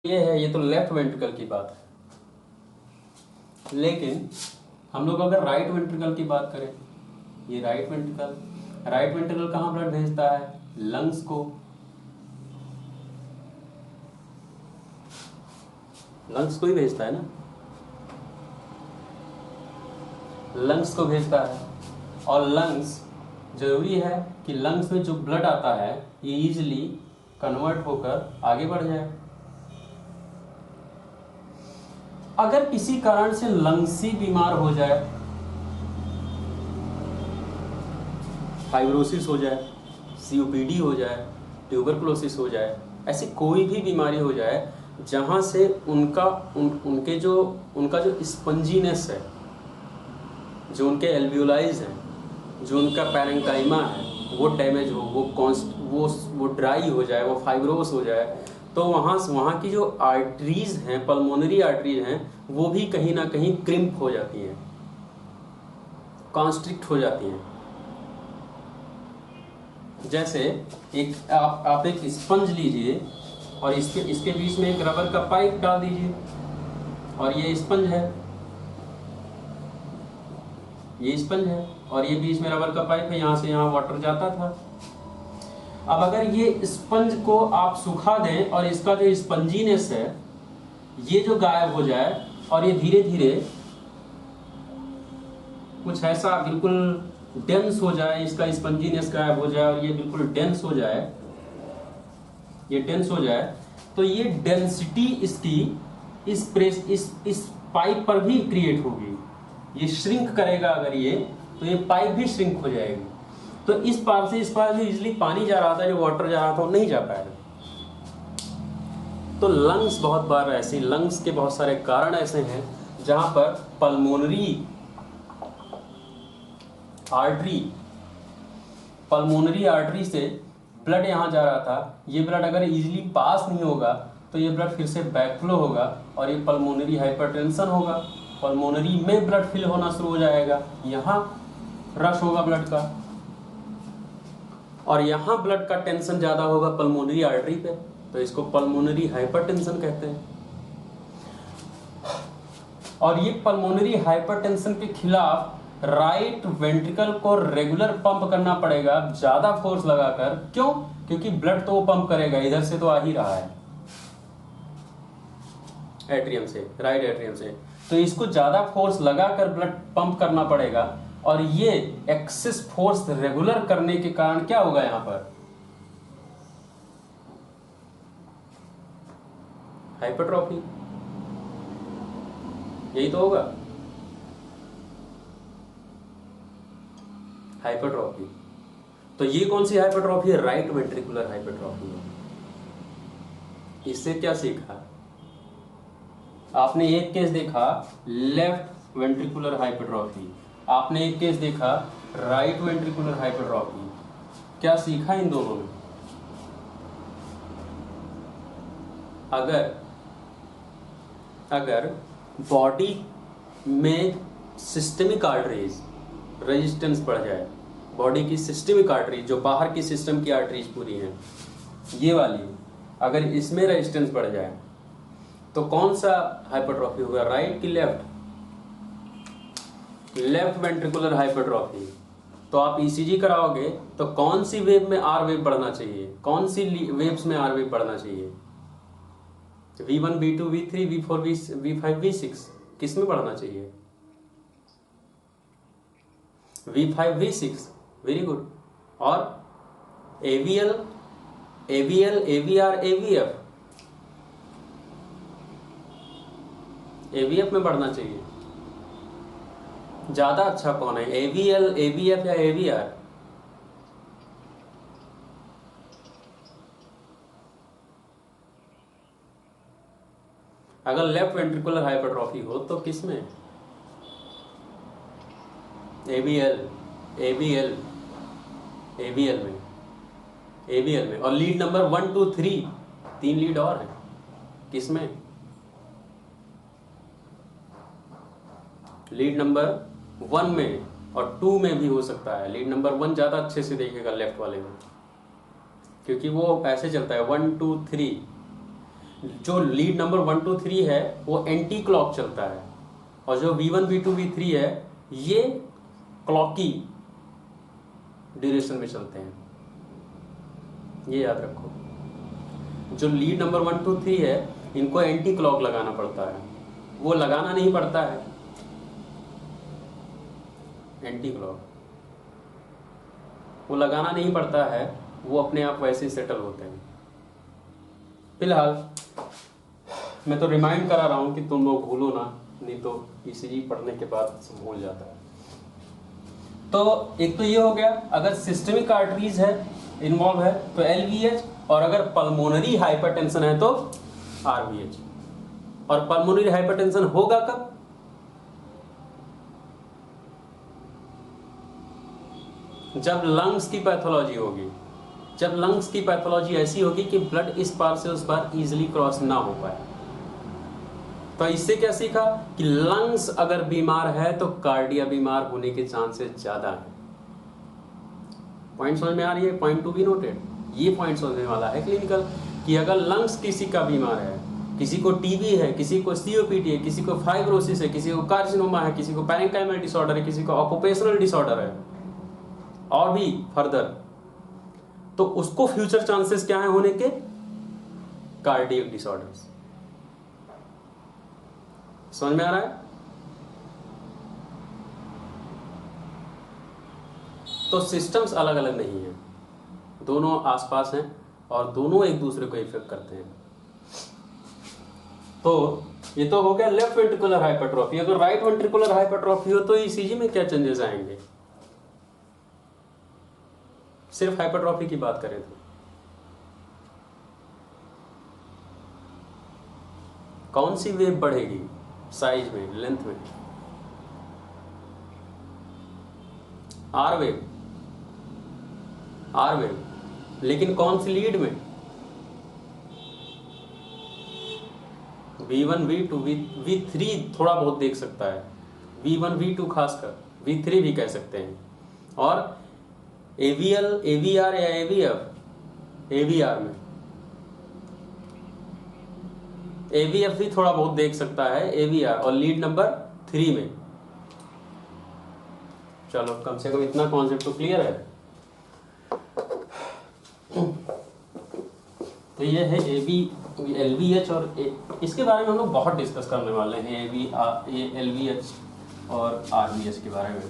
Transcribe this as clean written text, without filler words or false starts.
ये है, ये तो लेफ्ट वेंट्रिकल की बात है। लेकिन हम लोग अगर राइट वेंट्रिकल की बात करें, ये राइट वेंट्रिकल कहाँ ब्लड भेजता है? लंग्स को। लंग्स को ही भेजता है ना, लंग्स को भेजता है। और लंग्स जरूरी है कि लंग्स में जो ब्लड आता है ये इजीली कन्वर्ट होकर आगे बढ़ जाए। अगर किसी कारण से लंग्स ही बीमार हो जाए, फाइब्रोसिस हो जाए, सीओपीडी हो जाए, ट्यूबरकुलोसिस हो जाए, ऐसी कोई भी बीमारी हो जाए जहां से उनका जो स्पंजीनेस है, जो उनके एल्वियोलाइज हैं, जो उनका पैरेंकाइमा है, वो डैमेज हो, वो ड्राई हो जाए, वो फाइब्रोस हो जाए, तो वहाँ की जो आर्टरीज हैं, पल्मोनरी आर्टरीज हैं, वो भी कहीं ना कहीं क्रिम्प हो जाती हैं, कॉन्स्ट्रिक्ट हो जाती हैं। जैसे आप एक स्पंज लीजिए और इसके बीच में एक रबर का पाइप डाल दीजिए, और ये स्पंज है, और ये बीच में रबर का पाइप है, यहाँ से यहाँ वाटर जाता था। अब अगर ये स्पंज को आप सुखा दें और इसका जो स्पंजीनेस है ये जो गायब हो जाए, और ये धीरे धीरे कुछ ऐसा बिल्कुल डेंस हो जाए, इसका स्पंजीनेस गायब हो जाए और ये बिल्कुल डेंस हो जाए, तो ये डेंसिटी इसकी इस पाइप पर भी क्रिएट होगी। ये श्रिंक करेगा अगर ये, तो ये पाइप भी श्रिंक हो जाएगी। तो इस पार से इजीली पानी जा रहा था, जो वाटर जा रहा था वो नहीं जा पाएगा। तो लंग्स बहुत बार ऐसी, लंग्स के बहुत सारे कारण ऐसे हैं जहां पर पल्मोनरी आर्टरी से ब्लड यहां जा रहा था, ये ब्लड अगर इजीली पास नहीं होगा तो ये ब्लड फिर से बैकफ्लो होगा और ये पल्मोनरी हाइपरटेंशन होगा, पल्मोनरी में ब्लड फिल होना शुरू हो जाएगा, यहाँ रश होगा ब्लड का, और यहाँ ब्लड का टेंशन ज्यादा होगा पल्मोनरी आर्टरी पे, तो इसको पल्मोनरी हाइपरटेंशन कहते हैं। और ये पल्मोनरी हाइपरटेंशन के खिलाफ राइट वेंट्रिकल को रेगुलर पंप करना पड़ेगा, ज्यादा फोर्स लगाकर। क्यों? क्योंकि ब्लड तो वो पंप करेगा, इधर से तो आ ही रहा है, एट्रियम से, राइट एट्रियम से, तो इसको ज्यादा फोर्स लगाकर ब्लड पंप करना पड़ेगा। और ये एक्सेस फोर्स रेगुलर करने के कारण क्या होगा, यहां पर हाइपरट्रॉफी, यही तो होगा, हाइपरट्रॉफी। तो ये कौन सी हाइपरट्रॉफी है? राइट वेंट्रिकुलर हाइपरट्रॉफी है। इससे क्या सीखा आपने? एक केस देखा लेफ्ट वेंट्रिकुलर हाइपरट्रॉफी, आपने एक केस देखा राइट वेंट्रिकुलर हाइपरट्रॉफी। क्या सीखा इन दोनों में? अगर बॉडी में सिस्टेमिक आर्टरीज रेजिस्टेंस बढ़ जाए, बॉडी की सिस्टेमिक आर्टरीज, जो बाहर की सिस्टम की आर्टरीज पूरी हैं, ये वाली, अगर इसमें रेजिस्टेंस बढ़ जाए तो कौन सा हाइपरट्रॉफी होगा, राइट की लेफ्ट? Left ventricular hypertrophy. तो आप ईसीजी कराओगे तो कौन सी वेव में आर वेव बढ़ना चाहिए, कौन सी वेव्स में आर वेव बढ़ना चाहिए? V1, V2, V3, V4, V5, V6, किस में बढ़ना चाहिए? V5, V6, very good. और AVL, AVR, AVF में बढ़ना चाहिए। ज्यादा अच्छा कौन है, AVL, AVF या AVR? अगर लेफ्ट वेंट्रिकुलर हाइपरट्रॉफी हो तो किस में? AVL में। और लीड नंबर 1, 2, 3, 3 लीड और है, किस में? लीड नंबर 1 में, और 2 में भी हो सकता है। लीड नंबर 1 ज्यादा अच्छे से देखेगा लेफ्ट वाले में, क्योंकि वो ऐसे चलता है 1, 2, 3। जो लीड नंबर 1 2 3 है वो एंटी क्लॉक चलता है, और जो V1 V2 V3 है ये क्लॉक की ड्यूरेशन में चलते हैं, ये याद रखो। जो लीड नंबर 1 2 3 है इनको एंटी क्लॉक लगाना पड़ता है, वो लगाना नहीं पड़ता है एंटी क्लॉक, वो लगाना नहीं पड़ता है, वो अपने आप वैसे ही सेटल होते हैं। फिलहाल मैं तो रिमाइंड करा रहा हूं कि तुम लोग भूलो ना, नहीं तो ईसीजी पढ़ने के बाद भूल जाता है। तो एक तो ये हो गया, अगर सिस्टमिक आर्टरीज है इन्वॉल्व है तो LVH, और अगर पल्मोनरी हाइपरटेंशन है तो RVH। और पल्मोनरी हाइपरटेंशन होगा कब? जब लंग्स की पैथोलॉजी होगी, जब लंग्स की पैथोलॉजी ऐसी होगी कि ब्लड इस पार से उस पार इजीली क्रॉस ना हो पाए। तो इससे क्या सीखा कि लंग्स अगर बीमार है तो कार्डिया बीमार होने के चांसेस ज्यादा है। पॉइंट समझ में आ रही है? Point to be noted. ये पॉइंट समझने वाला है क्लिनिकल, कि अगर लंग्स किसी का बीमार है, किसी को टीबी है, किसी को COPD है, किसी को फाइब्रोसिस है, किसी को कार्सिनोमा है, किसी को पैरेंकाइमल डिसऑर्डर है, किसी को ऑक्यूपेशनल डिसऑर्डर है, और भी फर्दर, तो उसको फ्यूचर चांसेस क्या है होने के? Cardiac disorders. समझ में आ रहा है? तो सिस्टम्स अलग अलग नहीं है, दोनों आसपास हैं और दोनों एक दूसरे को इफेक्ट करते हैं। तो ये तो हो गया लेफ्ट वेंट्रिकुलर हाइपरट्रॉफी। अगर राइट वेंट्रिकुलर हाइपरट्रॉफी हो तो ईसीजी में क्या चेंजेस आएंगे? सिर्फ हाइपरट्रॉफी की बात करें तो कौन सी वेव बढ़ेगी साइज में, लेंथ में? R wave, R wave. लेकिन कौन सी लीड में? V1 V2 V3 थोड़ा बहुत देख सकता है, V1 V2 खासकर, V3 भी कह सकते हैं। और AVL AVR या AVF, AVR में AVF भी थोड़ा बहुत देख सकता है, AVR, और लीड नंबर 3 में। चलो कम से कम इतना कॉन्सेप्ट तो क्लियर है। तो ये है LVH, और इसके बारे में हम लोग बहुत डिस्कस करने वाले हैं, LVH और RVH के बारे में।